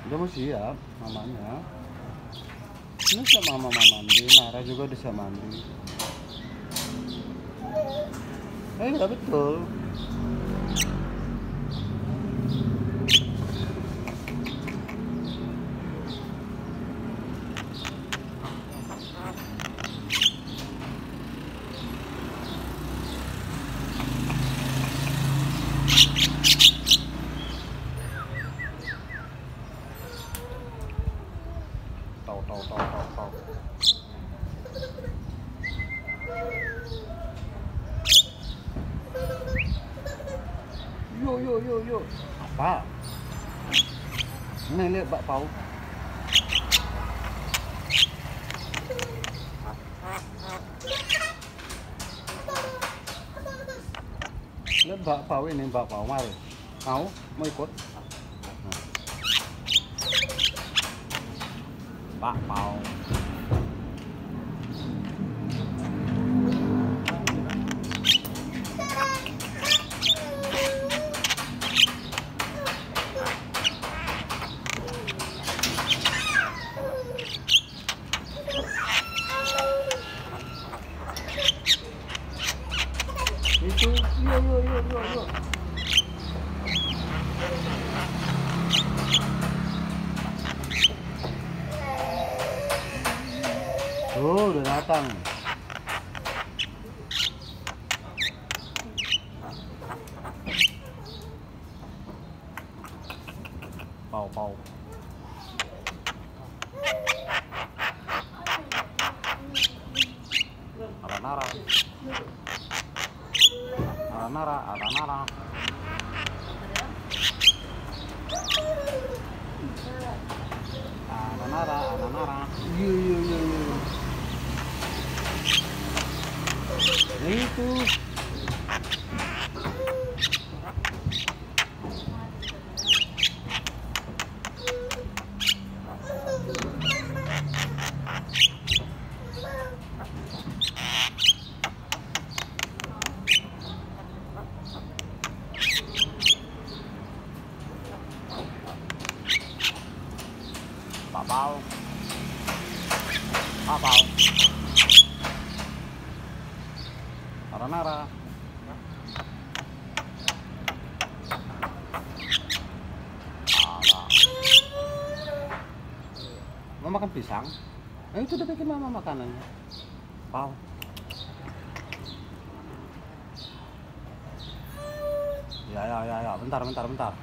Udah mau siap mamanya. Ini sama mama mandi, Nara juga udah siap mandi. Enggak betul. Tau. Yo. Apa? Ini lihat bakpao. Lihat bakpao ini, bakpao mari. Mau ikut? Bakpao. Itu, yo. Tuh, udah datang. Pau. Ada Nara. Ada Nara. Yo. Itu. Bakpao. Ada Nara. Mau makan pisang? Itu udah bikin mama makanannya. Pau. Ya. Bentar.